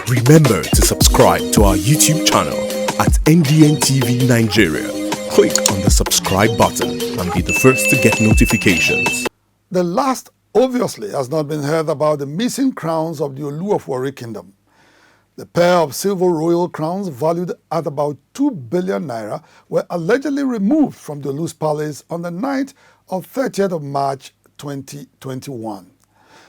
Remember to subscribe to our YouTube channel at NDN TV Nigeria. Click on the subscribe button and be the first to get notifications. The last, obviously, has not been heard about the missing crowns of the Olu of Warri Kingdom. The pair of silver royal crowns valued at about 2 billion naira were allegedly removed from the Olu's palace on the night of 30th of March 2021.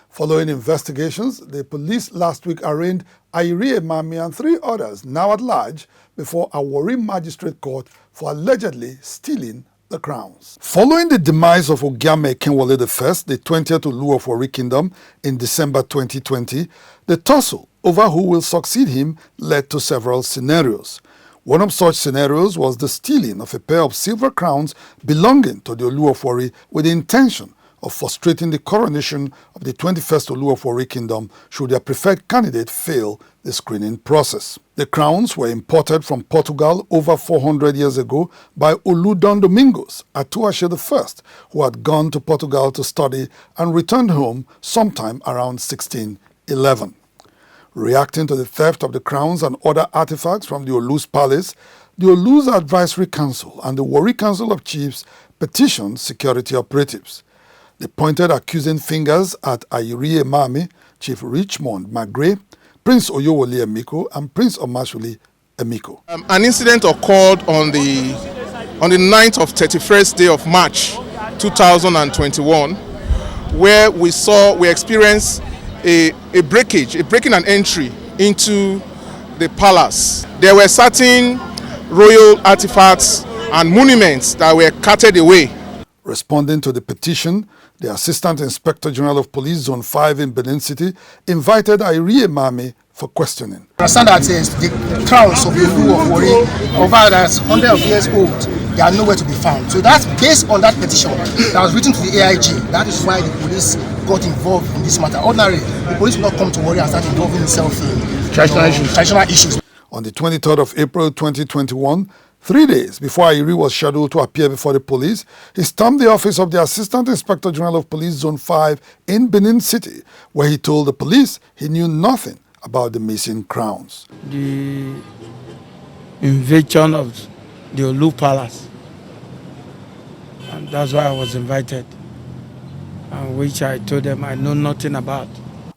Following investigations, the police last week arraigned Ayiri, Emami and 3 others, now at large, before a Warri magistrate court for allegedly stealing the crowns. Following the demise of Ogiame Ekenwole I, the 20th Olu of Warri Kingdom, in December 2020, the tussle over who will succeed him led to several scenarios. One of such scenarios was the stealing of a pair of silver crowns belonging to the Olu of Warri with the intention of frustrating the coronation of the 21st Olu of Warri Kingdom should their preferred candidate fail the screening process. The crowns were imported from Portugal over 400 years ago by Olu Don Domingos Atuashe I, who had gone to Portugal to study and returned home sometime around 1611. Reacting to the theft of the crowns and other artifacts from the Olu's palace, the Olu's Advisory Council and the Warri Council of Chiefs petitioned security operatives. They pointed accusing fingers at Ayiri Emami, Chief Richmond Magre, Prince Oyowole Emiko, and Prince Omashuli Emiko. An incident occurred on the 9th of 31st day of March 2021, where we experienced a breaking and entry into the palace. There were certain royal artifacts and monuments that were carted away. Responding to the petition, the Assistant Inspector General of Police Zone 5 in Benin City invited Ayiri Emami for questioning. I understand that the crowns of the Olu of Warri, over that's hundreds of years old, they are nowhere to be found. So that's based on that petition that was written to the AIG. That is why the police got involved in this matter. Ordinarily, the police will not come to Warri and start involving itself in traditional issues. On the 23rd of April 2021, 3 days before Ayiri was scheduled to appear before the police, he stormed the office of the Assistant Inspector General of Police Zone 5 in Benin City, where he told the police he knew nothing about the missing crowns. The invasion of the Olu Palace, and that's why I was invited, which I told them I know nothing about.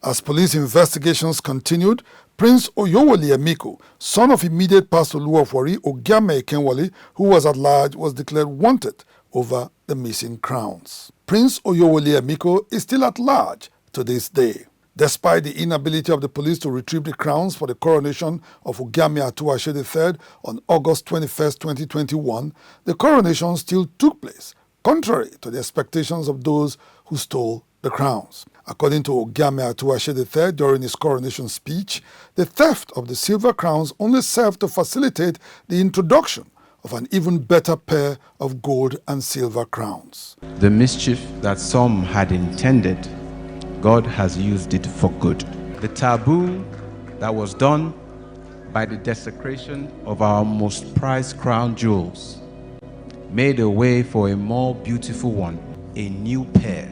As police investigations continued, Prince Oyowole Emiko, son of immediate past Olu of Warri, Ogiame Ekenwole, who was at large, was declared wanted over the missing crowns. Prince Oyowole Emiko is still at large to this day. Despite the inability of the police to retrieve the crowns for the coronation of Ogiame Atuashe III on August 21st, 2021, the coronation still took place, contrary to the expectations of those who stole the crowns. According to Ogiame Atuashe III during his coronation speech, the theft of the silver crowns only served to facilitate the introduction of an even better pair of gold and silver crowns. The mischief that some had intended, God has used it for good. The taboo that was done by the desecration of our most prized crown jewels made a way for a more beautiful one, a new pair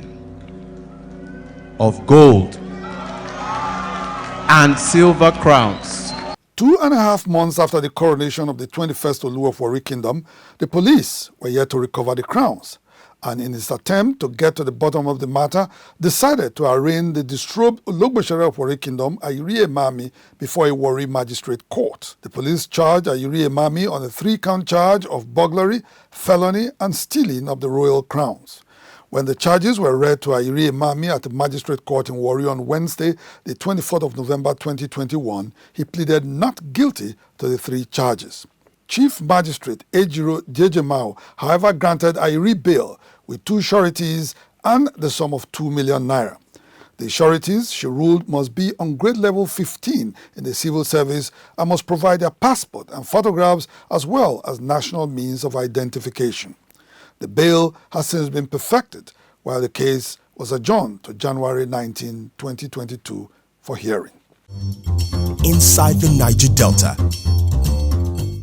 of gold and silver crowns. 2.5 months after the coronation of the 21st Olu of Warri Kingdom, the police were yet to recover the crowns, and in its attempt to get to the bottom of the matter, decided to arraign the distraught Ologbosere of Warri Kingdom, Ayiri Emami, before a Warri magistrate court. The police charged Ayiri Emami on a 3-count charge of burglary, felony, and stealing of the royal crowns. When the charges were read to Ayiri Emami at the magistrate court in Warri on Wednesday, the 24th of November 2021, he pleaded not guilty to the 3 charges. Chief Magistrate Ejiro Jejemao, however, granted Ayiri bail with 2 sureties and the sum of 2 million naira. The sureties, she ruled, must be on grade level 15 in the civil service and must provide their passport and photographs as well as national means of identification. The bail has since been perfected, while the case was adjourned to January 19, 2022 for hearing. Inside the Niger Delta,